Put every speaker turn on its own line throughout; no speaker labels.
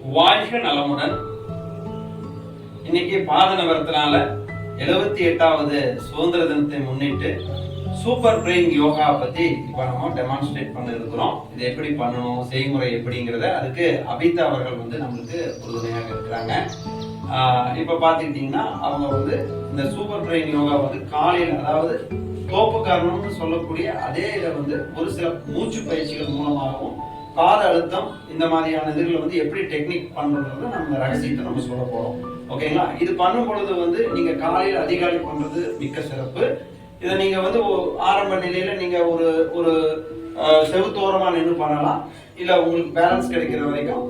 வாழ்க நலமுடன். இன்னைக்கு பாத நவரத்தினால 78வது சுதந்திர தினத்தை முன்னிட்டு சூப்பர் பிரெயின் யோகா பத்தி இப்ப நம்ம டெமான்ஸ்ட்ரேட் பண்ண இருக்கிறோம். இது எப்படி பண்ணணும், செய்முறை எப்படிங்கிறத அதுக்கு அபிதா அவர்கள் நம்மளுக்கு உறுதுணையாக இருக்கிறாங்க. இப்ப பாத்துக்கிட்டீங்கன்னா அவங்க இந்த சூப்பர் பிரெயின் யோகா காலையில், அதாவது தோப்பு காரணம்னு சொல்லக்கூடிய அதே இதை ஒரு சில மூச்சு பயிற்சிகள் மூலமாகவும் பாத அழுத்தம் இந்த மாதிரியான இதுல எப்படி டெக்னிக் பண்றது நம்ம ரகசியத்தை நம்ம சொல்ல போறோம். ஓகேங்களா? இது பண்ணும் பொழுது நீங்க காலையில் அதிகாலை பண்றது மிக்க சிறப்பு. இதை நீங்க ஆரம்ப நிலையில நீங்க ஒரு ஒரு செவுத்தோரமா நின்று பண்ணலாம். இல்ல உங்களுக்கு பேலன்ஸ் கிடைக்கிற வரைக்கும்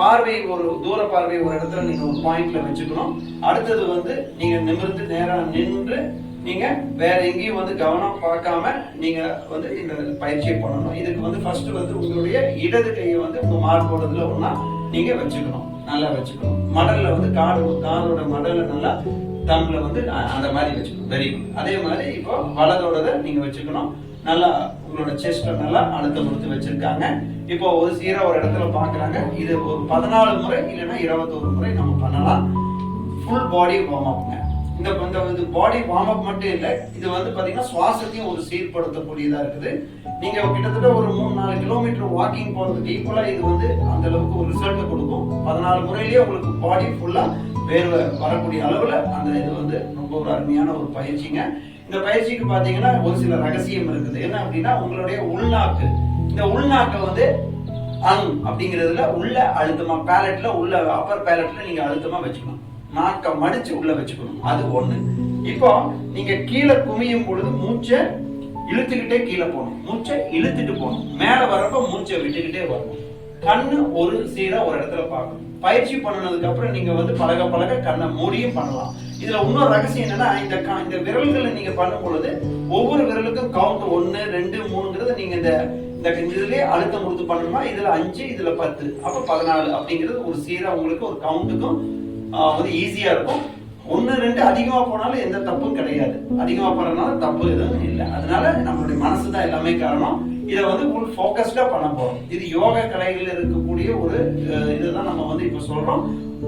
பார்வை, ஒரு தூர பார்வை ஒரு இடத்துல நீங்க ஒரு பாயிண்ட்ல வச்சுக்கணும். அடுத்தது நீங்க நிமிர்ந்து நேரா நின்று நீங்க வேற எங்கேயும் கவனம் பார்க்காம நீங்க இந்த பயிற்சியை பண்ணணும். இதுக்கு ஃபர்ஸ்ட் உங்களுடைய இடது கையை உங்க மார்போடுறதுல ஒண்ணா நீங்க வச்சுக்கணும், நல்லா வச்சுக்கணும். மடல்ல காலோட மடல்ல நல்லா தம்ல அந்த மாதிரி வச்சுக்கணும். Very good. அதே மாதிரி இப்போ வலதோட நீங்க வச்சுக்கணும். நல்லா உங்களோட செஸ்ட நல்லா அழுத்தம் கொடுத்து வச்சிருக்காங்க. இப்போ ஒரு சீரா ஒரு இடத்துல பாக்குறாங்க. இது ஒரு 14 முறை இல்லைன்னா 21 முறை நம்ம பண்ணலாம். ஃபுல் பாடி வார்ம் அப்ங்க. இந்த பாடி வார்ம் அப் மட்டும் இல்லை, இது பாத்தீங்கன்னா சுவாசத்தையும் ஒரு சீர்படுத்தக்கூடியதா இருக்குது. நீங்க கிட்டத்தட்ட ஒரு 3-4 கிலோமீட்டர் வாக்கிங் போறதுக்கு ஈக்குவலா இது அந்த அளவுக்கு ஒரு ரிசல்ட் கொடுக்கும். 14 முறையிலேயே உங்களுக்கு பாடி ஃபுல்லா வேர்வை வரக்கூடிய அளவுல அந்த இது ரொம்ப ஒரு அருமையான ஒரு பயிற்சிங்க. இந்த பயிற்சிக்கு பாத்தீங்கன்னா ஒரு சில ரகசியம் இருக்குது. என்ன அப்படின்னா, உங்களுடைய உள்நாக்கு, இந்த உள்நாக்கை அப்படிங்கிறதுல உள்ள அழுத்தமா பேலட்ல உள்ள அப்பர் பேலட்ல நீங்க அழுத்தமா வச்சுக்கணும். நாக்க மடிச்சு உள்ள வச்சுக்கணும். அது ஒண்ணு. இப்போ நீங்க கீழே குமியும் பொழுது மூச்சை இழுத்துக்கிட்டே கீழே போகணும். மூச்சை இழுத்துட்டு போகணும். மேல வரப்ப மூச்சை விட்டுக்கிட்டே வரணும். கண்ணு ஒரு சீரா ஒரு இடத்துல பார்க்கணும். பயிற்சி பண்ணனதுக்கு அப்புறம் நீங்க பழக பழக கண்ணை மூடியும் பண்ணலாம். இதுல இன்னொரு ரகசியம் என்னன்னா, இந்த விரல்களை நீங்க பண்ணும் பொழுது ஒவ்வொரு விரலுக்கும் கவுண்ட் 1, 2, 3ங்கிறது நீங்க இந்த இதுலயே அழுத்தம் கொடுத்து பண்ணணுமா, இதுல 5, இதுல 10, அப்ப 14 அப்படிங்கிறது ஒரு சீரா உங்களுக்கு ஒரு கவுண்ட்டுக்கும் ஈஸியா இருக்கும். 1, 2 அதிகமா போனாலும் எந்த தப்பும் கிடையாது. அதிகமா போறதுனால தப்பு எதுவும் இல்லை. அதனால நம்மளுடைய மனசுதான் எல்லாமே காரணம். இதை ஃபுல் ஃபோக்கஸ்டா பண்ண போறோம். இது யோக கலைகள் இருக்கக்கூடிய ஒரு இதுதான் நம்ம இப்ப சொல்றோம்.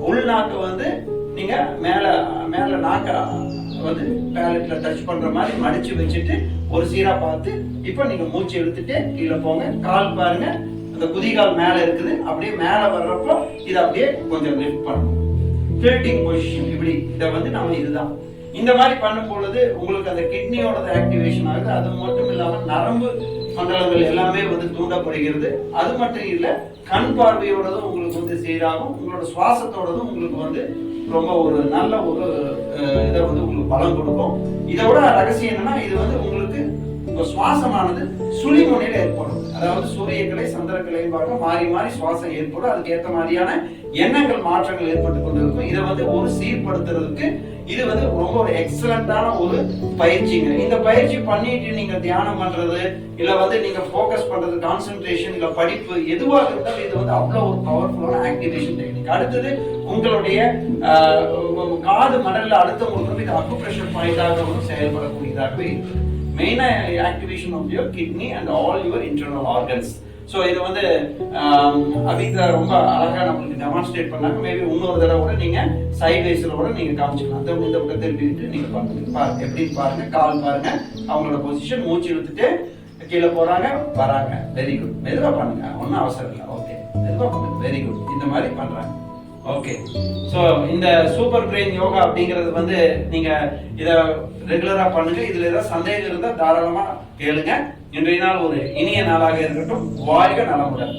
உள்நாக்கு நீங்க மேல நாக்க பேலட்ல டச் பண்ற மாதிரி மடிச்சு வச்சுட்டு ஒரு சீரா பார்த்து இப்ப நீங்க மூச்சு எடுத்துட்டு கீழே போங்க. கால் பாருங்க, அந்த குதிகால் மேல இருக்குது. அப்படியே மேல வர்றப்போ இதை அப்படியே கொஞ்சம் லிஃப்ட் பண்ணணும். Tilting position. இப்படி இதை நம்ம இதுதான் இந்த மாதிரி பண்ணும் பொழுது உங்களுக்கு அந்த கிட்னியோட ஆக்டிவேஷன் ஆகுது. அது மட்டும் இல்லாம நரம்பு மண்டலங்கள் எல்லாமே தூண்டப்படுகிறது. அது மட்டும் இல்ல, கண் பார்வையோடதும் உங்களுக்கு சீராகும். உங்களோட சுவாசத்தோடதும் உங்களுக்கு ரொம்ப ஒரு நல்ல ஒரு இதை உங்களுக்கு பலம் கொடுக்கும். இதோட ரகசியம் என்னன்னா, இது உங்களுக்கு சுவாசமானது சுழிமுனையில ஏற்படும். அதாவது சூரியக்கலை சந்திரக்கலையும் மாறி மாறி சுவாசம் ஏற்படும். அதுக்கு ஏற்ற மாதிரியான எண்ணங்கள் மாற்றங்கள் ஏற்பட்டு கொண்டு இருக்கும். இதை ஒரு சீர்படுத்துறதுக்கு இது ரொம்ப ஒரு எக்ஸலண்டான ஒரு பயிற்சிங்க. இந்த பயிற்சி பண்ணிட்டு நீங்க தியானம் பண்றது இல்ல நீங்க போக்கஸ் பண்றது, கான்சென்ட்ரேஷன் இல்ல படிப்பு எதுவாக இருந்தாலும் இது அவ்வளவு ஒரு பவர்ஃபுல்லான ஆக்டிவேஷன் டெக்னிக். அடுத்தது உங்களுடைய காது மடல்ல அழுத்தம் கொடுக்கிறது. இது அக்குப்ரெஷர் பாயிண்டாகவும் செயல்படக்கூடியதாகவே இருக்கு. மெயினா activation of your kidney and all your internal organs. So இது அபிதா ரொம்ப அழகா நம்மளுக்கு டெமான்ஸ்ட்ரேட் பண்ணாங்க. மேபி இன்னொரு தடவை கூட நீங்க சைட் வைஸ்ல கூட நீங்க காமிச்சுக்கலாம். இந்த பக்கம் திருப்பிட்டு நீங்க பாருங்க. எப்படின்னு பாருங்க. கால் பாருங்க, அவங்களோட பொசிஷன், மூச்சு இழுத்துட்டு கீழே போறாங்க வராங்க. Very good. மெதுவா பண்ணுங்க, ஒன்னும் அவசரம் இல்லை. ஓகே, மெதுவா பண்ணுங்க. Very good. இந்த மாதிரி பண்றாங்க. ஓகே. சோ இந்த சூப்பர் பிரெயின் யோகா அப்படிங்கிறது நீங்க இத ரெகுலரா பண்ணுங்க. இதுல ஏதாவது சந்தேகம் இருந்தா தாராளமா கேளுங்க. இன்றைய நாள் ஒரு இனிய நாளாக இருக்கட்டும். வாழ்க நலமுடன்.